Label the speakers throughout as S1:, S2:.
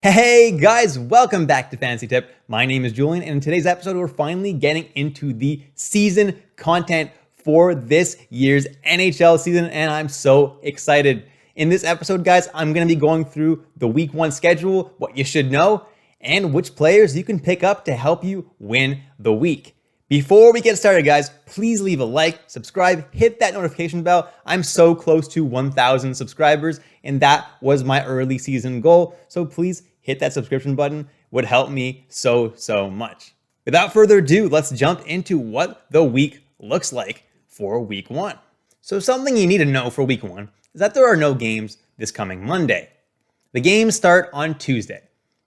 S1: Hey guys, welcome back to Fantasy Tip. My name is Julian, and in today's episode, we're finally getting into the season content for this year's NHL season, and I'm so excited. In this episode, guys, I'm going to be going through the week 1 schedule, what you should know, and which players you can pick up to help you win the week. Before we get started, guys, please leave a like, subscribe, hit that notification bell. I'm so close to 1,000 subscribers, and that was my early season goal. So please hit that subscription button. Would help me so much. Without further ado, let's jump into what the week looks like for week 1. So something you need to know for week 1 is that there are no games this coming Monday. The games start on Tuesday,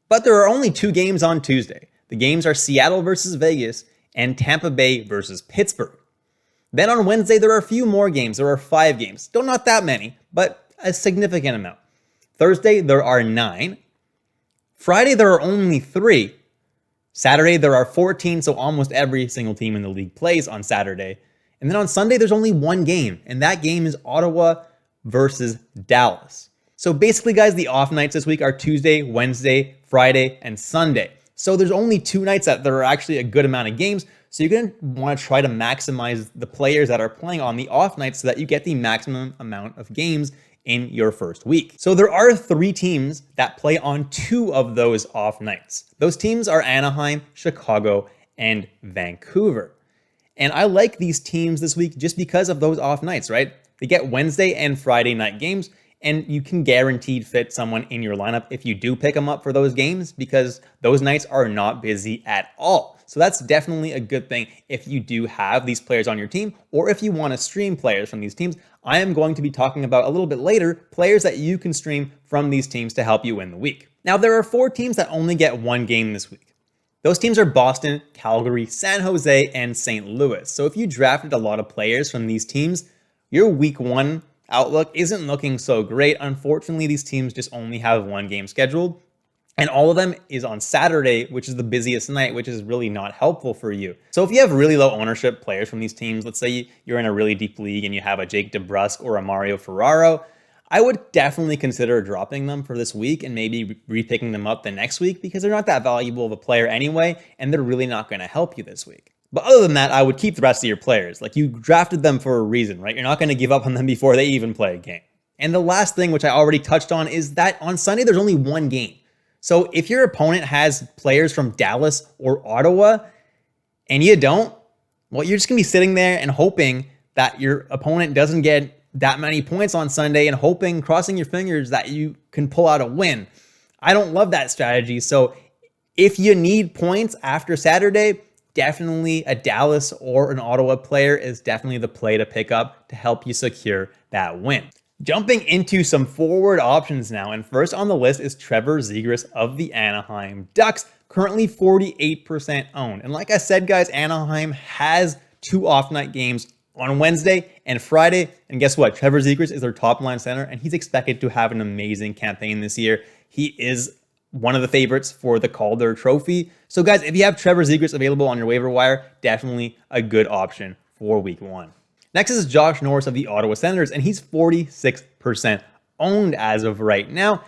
S1: but there are only 2 games on Tuesday. The games are Seattle versus Vegas and Tampa Bay versus Pittsburgh. Then on Wednesday, there are a few more games. There are 5 games. Still not that many, but a significant amount. Thursday, there are 9. Friday, there are only 3. Saturday, there are 14, so almost every single team in the league plays on Saturday. And then on Sunday, there's only 1 game, and that game is Ottawa versus Dallas. So basically, guys, the off nights this week are Tuesday, Wednesday, Friday, and Sunday. So there's only 2 nights that there are actually a good amount of games. So you're going to want to try to maximize the players that are playing on the off nights so that you get the maximum amount of games in your first week. So there are 3 teams that play on 2 of those off nights. Those teams are Anaheim, Chicago, and Vancouver. And I like these teams this week just because of those off nights, right? They get Wednesday and Friday night games, and you can guaranteed fit someone in your lineup if you do pick them up for those games because those nights are not busy at all. So that's definitely a good thing if you do have these players on your team or if you want to stream players from these teams. I am going to be talking about a little bit later players that you can stream from these teams to help you win the week. Now, there are 4 teams that only get 1 game this week. Those teams are Boston, Calgary, San Jose, and St. Louis. So if you drafted a lot of players from these teams, your week 1 outlook isn't looking so great. Unfortunately, these teams just only have 1 game scheduled, and all of them is on Saturday, which is the busiest night, which is really not helpful for you. So if you have really low ownership players from these teams, let's say you're in a really deep league and you have a Jake DeBrusk or a Mario Ferraro, I would definitely consider dropping them for this week and maybe re-picking them up the next week because they're not that valuable of a player anyway, and they're really not going to help you this week. But other than that, I would keep the rest of your players. Like, you drafted them for a reason, right? You're not going to give up on them before they even play a game. And the last thing, which I already touched on, is that on Sunday, there's only 1 game. So if your opponent has players from Dallas or Ottawa and you don't, well, you're just going to be sitting there and hoping that your opponent doesn't get that many points on Sunday and hoping, crossing your fingers, that you can pull out a win. I don't love that strategy. So if you need points after Saturday, definitely a Dallas or an Ottawa player is definitely the play to pick up to help you secure that win. Jumping into some forward options now, and first on the list is Trevor Zegras of the Anaheim Ducks, currently 48% owned. And like I said, guys, Anaheim has 2 off-night games on Wednesday and Friday, and guess what? Trevor Zegras is their top-line center, and he's expected to have an amazing campaign this year. He is one of the favorites for the Calder Trophy. So guys, if you have Trevor Zegras available on your waiver wire, definitely a good option for week 1. Next is Josh Norris of the Ottawa Senators, and he's 46% owned as of right now.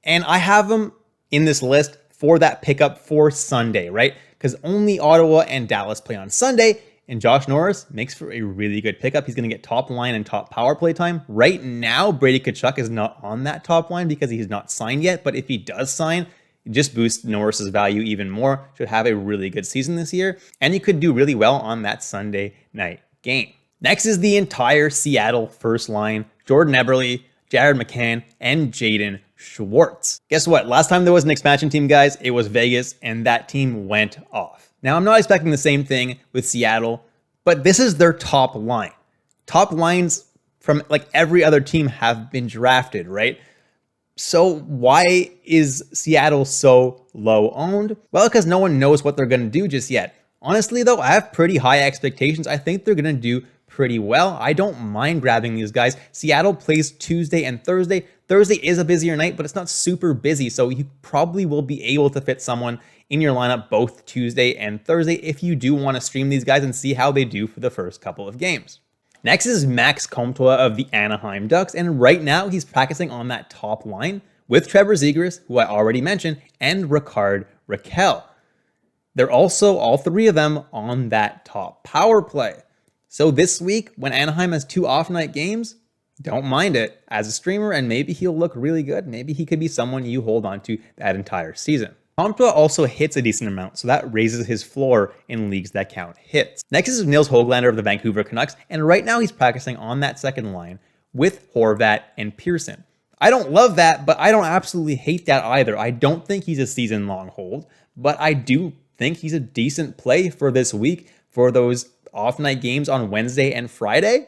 S1: And I have him in this list for that pickup for Sunday, right? Because only Ottawa and Dallas play on Sunday, and Josh Norris makes for a really good pickup. He's going to get top line and top power play time. Right now, Brady Tkachuk is not on that top line because he's not signed yet, but if he does sign, it just boosts Norris's value even more. Should have a really good season this year, and he could do really well on that Sunday night game. Next is the entire Seattle first line: Jordan Eberle, Jared McCann, and Jaden Schwartz. Guess what? Last time there was an expansion team, guys, it was Vegas, and that team went off. Now, I'm not expecting the same thing with Seattle, but this is their top line. Top lines from like every other team have been drafted, right? So why is Seattle so low owned? Well, because no one knows what they're going to do just yet. Honestly, though, I have pretty high expectations. I think they're going to do pretty well. I don't mind grabbing these guys. Seattle plays Tuesday and Thursday. Thursday is a busier night, but it's not super busy, so you probably will be able to fit someone in your lineup both Tuesday and Thursday if you do want to stream these guys and see how they do for the first couple of games. Next is Max Comtois of the Anaheim Ducks, and right now he's practicing on that top line with Trevor Zegras, who I already mentioned, and Rickard Rakell. They're also, all three of them, on that top power play. So this week, when Anaheim has 2 off-night games, don't mind it as a streamer, and maybe he'll look really good. Maybe he could be someone you hold on to that entire season. Comtois also hits a decent amount, so that raises his floor in leagues that count hits. Next is Nils Höglander of the Vancouver Canucks, and right now he's practicing on that second line with Horvat and Pearson. I don't love that, but I don't absolutely hate that either. I don't think he's a season-long hold, but I do think he's a decent play for this week for those off-night games on Wednesday and Friday.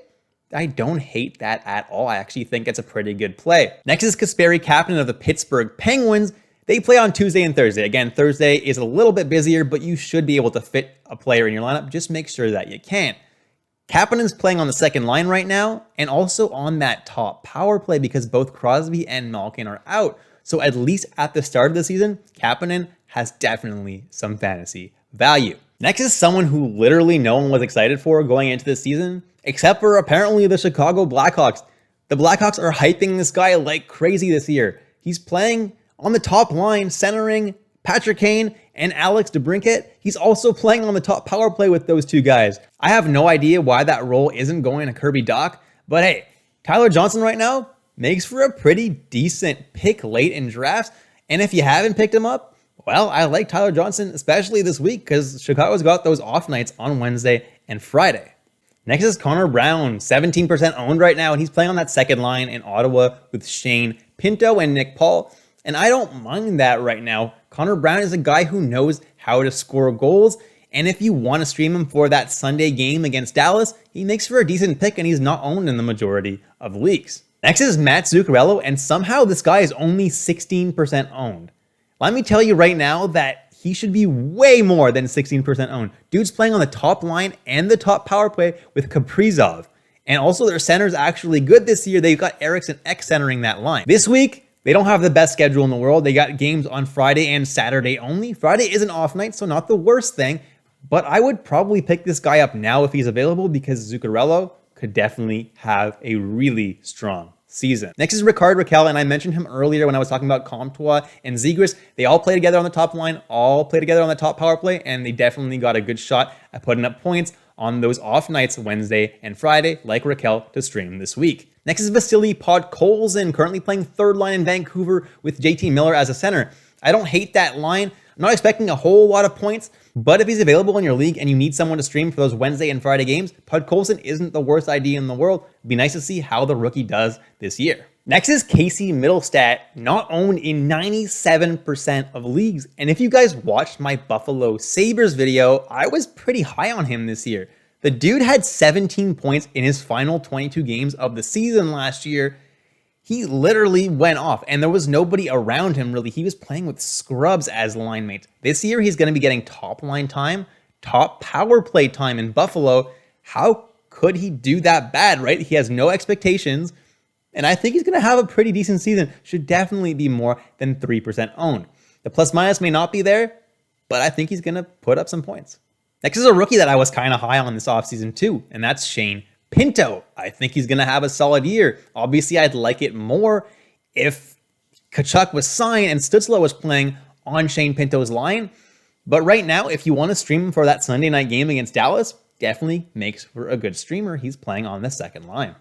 S1: I don't hate that at all. I actually think it's a pretty good play. Next is Kasperi Kapanen of the Pittsburgh Penguins. They play on Tuesday and Thursday. Again, Thursday is a little bit busier, but you should be able to fit a player in your lineup. Just make sure that you can. Kapanen's playing on the second line right now and also on that top power play because both Crosby and Malkin are out. So at least at the start of the season, Kapanen has definitely some fantasy value. Next is someone who literally no one was excited for going into this season, except for apparently the Chicago Blackhawks. The Blackhawks are hyping this guy like crazy this year. He's playing on the top line, centering Patrick Kane and Alex DeBrincat. He's also playing on the top power play with those two guys. I have no idea why that role isn't going to Kirby Dach, but hey, Tyler Johnson right now makes for a pretty decent pick late in drafts. And if you haven't picked him up, well, I like Tyler Johnson, especially this week because Chicago's got those off nights on Wednesday and Friday. Next is Connor Brown, 17% owned right now, and he's playing on that second line in Ottawa with Shane Pinto and Nick Paul. And I don't mind that right now. Connor Brown is a guy who knows how to score goals. And if you want to stream him for that Sunday game against Dallas, he makes for a decent pick and he's not owned in the majority of leagues. Next is Matt Zuccarello, and somehow this guy is only 16% owned. Let me tell you right now that he should be way more than 16% owned. Dude's playing on the top line and the top power play with Kaprizov. And also their center's actually good this year. They've got Eriksson Ek centering that line. This week, they don't have the best schedule in the world. They got games on Friday and Saturday only. Friday is an off night, so not the worst thing. But I would probably pick this guy up now if he's available because Zuccarello could definitely have a really strong season. Next is Rickard Rakell, and I mentioned him earlier when I was talking about Comtois and Zegras. They all play together on the top line, all play together on the top power play, and they definitely got a good shot at putting up points on those off nights, Wednesday and Friday, like Rakell to stream this week. Next is Vasily Podkolzin, currently playing third line in Vancouver with JT Miller as a center. I don't hate that line. I'm not expecting a whole lot of points, but if he's available in your league and you need someone to stream for those Wednesday and Friday games, Podkolzin isn't the worst idea in the world. It'd be nice to see how the rookie does this year. Next is Casey Middlestat, not owned in 97% of leagues. And if you guys watched my Buffalo Sabres video, I was pretty high on him this year. The dude had 17 points in his final 22 games of the season last year. He literally went off, and there was nobody around him, really. He was playing with scrubs as line mates. This year, he's going to be getting top line time, top power play time in Buffalo. How could he do that bad, right? He has no expectations, and I think he's going to have a pretty decent season. Should definitely be more than 3% owned. The plus minus may not be there, but I think he's going to put up some points. Next is a rookie that I was kind of high on this offseason too, and that's Shane Pinto. I think he's going to have a solid year. Obviously, I'd like it more if Tkachuk was signed and Stützle was playing on Shane Pinto's line. But right now, if you want to stream him for that Sunday night game against Dallas, definitely makes for a good streamer. He's playing on the second line.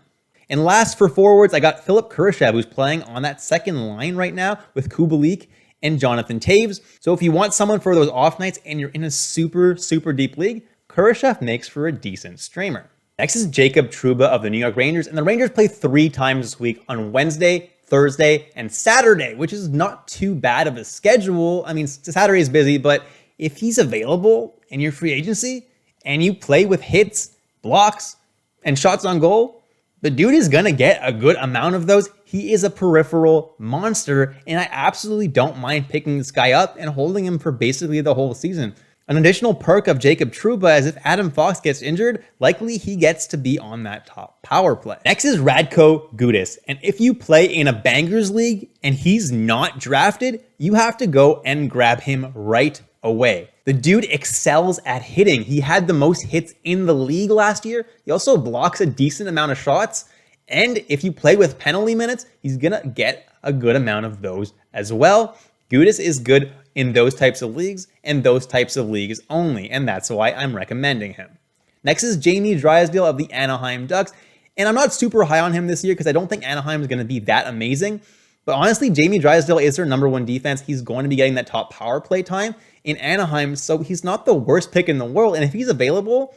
S1: And last for forwards, I got Philip Kurashev, who's playing on that second line right now with Kubalik and Jonathan Taves. So if you want someone for those off nights and you're in a super, super deep league, Kurashev makes for a decent streamer. Next is Jacob Trouba of the New York Rangers, and the Rangers play 3 times this week on Wednesday, Thursday, and Saturday, which is not too bad of a schedule. I mean, Saturday is busy, but if he's available in your free agency and you play with hits, blocks, and shots on goal, the dude is going to get a good amount of those. He is a peripheral monster, and I absolutely don't mind picking this guy up and holding him for basically the whole season. An additional perk of Jacob Trouba is if Adam Fox gets injured, likely he gets to be on that top power play. Next is Radko Gudas, and if you play in a Bangers league and he's not drafted, you have to go and grab him right away. The dude excels at hitting. He had the most hits in the league last year. He also blocks a decent amount of shots. And if you play with penalty minutes, he's going to get a good amount of those as well. Gudas is good in those types of leagues and those types of leagues only, and that's why I'm recommending him. Next is Jamie Drysdale of the Anaheim Ducks, and I'm not super high on him this year because I don't think Anaheim is going to be that amazing. But honestly, Jamie Drysdale is their number one defense. He's going to be getting that top power play time in Anaheim, so he's not the worst pick in the world. And if he's available,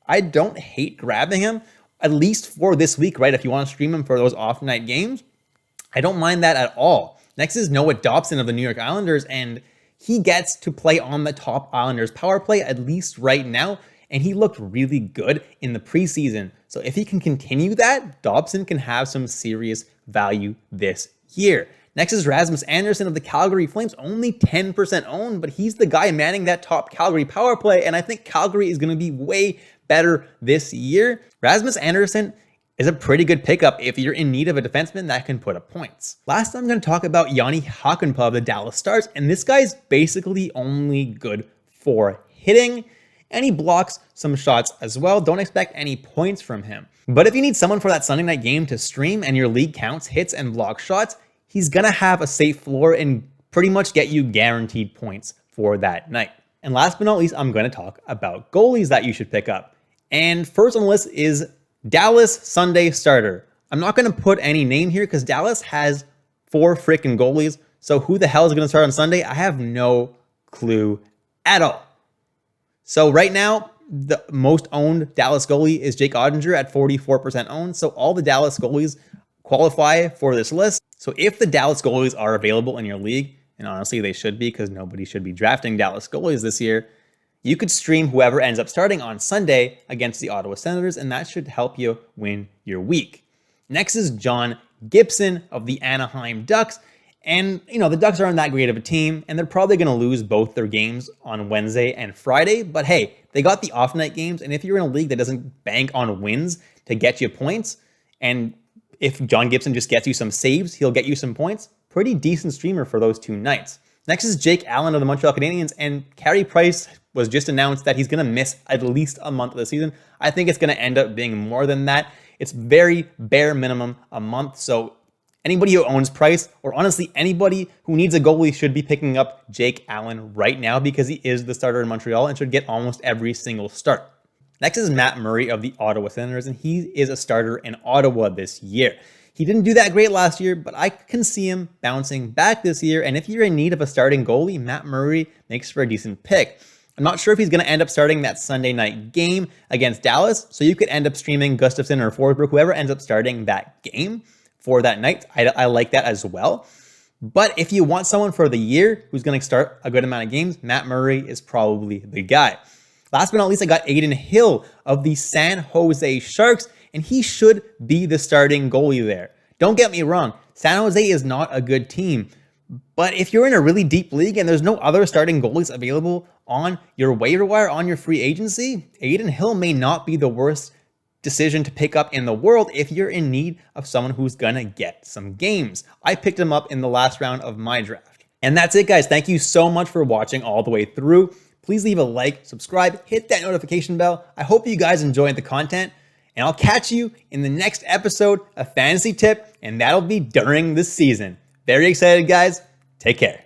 S1: I don't hate grabbing him, at least for this week, right? If you want to stream him for those off-night games, I don't mind that at all. Next is Noah Dobson of the New York Islanders, and he gets to play on the top Islanders power play, at least right now, and he looked really good in the preseason. So if he can continue that, Dobson can have some serious value this year. Next is Rasmus Andersson of the Calgary Flames, only 10% owned, but he's the guy manning that top Calgary power play, and I think Calgary is going to be way better this year. Rasmus Andersson is a pretty good pickup if you're in need of a defenseman that can put up points. Last, I'm going to talk about Jani Hakanpää of the Dallas Stars, and this guy's basically only good for hitting, and he blocks some shots as well. Don't expect any points from him. But if you need someone for that Sunday night game to stream and your league counts hits and block shots, he's going to have a safe floor and pretty much get you guaranteed points for that night. And last but not least, I'm going to talk about goalies that you should pick up. And first on the list is Dallas Sunday starter. I'm not going to put any name here because Dallas has 4 freaking goalies. So who the hell is going to start on Sunday? I have no clue at all. So right now, the most owned Dallas goalie is Jake Ottinger at 44% owned. So all the Dallas goalies qualify for this list. So if the Dallas goalies are available in your league, and honestly they should be because nobody should be drafting Dallas goalies this year, you could stream whoever ends up starting on Sunday against the Ottawa Senators, and that should help you win your week. Next is John Gibson of the Anaheim Ducks. And, the Ducks aren't that great of a team, and they're probably going to lose both their games on Wednesday and Friday. But hey, they got the off-night games, and if you're in a league that doesn't bank on wins to get you points, and if John Gibson just gets you some saves, he'll get you some points. Pretty decent streamer for those 2 nights. Next is Jake Allen of the Montreal Canadiens, and Carey Price was just announced that he's going to miss at least a month of the season. I think it's going to end up being more than that. It's very bare minimum a month, so anybody who owns Price, or honestly anybody who needs a goalie, should be picking up Jake Allen right now because he is the starter in Montreal and should get almost every single start. Next is Matt Murray of the Ottawa Senators, and he is a starter in Ottawa this year. He didn't do that great last year, but I can see him bouncing back this year, and if you're in need of a starting goalie, Matt Murray makes for a decent pick. I'm not sure if he's going to end up starting that Sunday night game against Dallas, so you could end up streaming Gustafsson or Forsberg, whoever ends up starting that game for that night. I like that as well. But if you want someone for the year who's going to start a good amount of games, Matt Murray is probably the guy. Last but not least, I got Aiden Hill of the San Jose Sharks, and he should be the starting goalie there. Don't get me wrong, San Jose is not a good team, but if you're in a really deep league and there's no other starting goalies available on your waiver wire, on your free agency, Aiden Hill may not be the worst decision to pick up in the world if you're in need of someone who's gonna get some games. I picked him up in the last round of my draft. And that's it, guys. Thank you so much for watching all the way through. Please leave a like, subscribe, hit that notification bell. I hope you guys enjoyed the content, and I'll catch you in the next episode of Fantasy Tip, and that'll be during the season. Very excited, guys. Take care.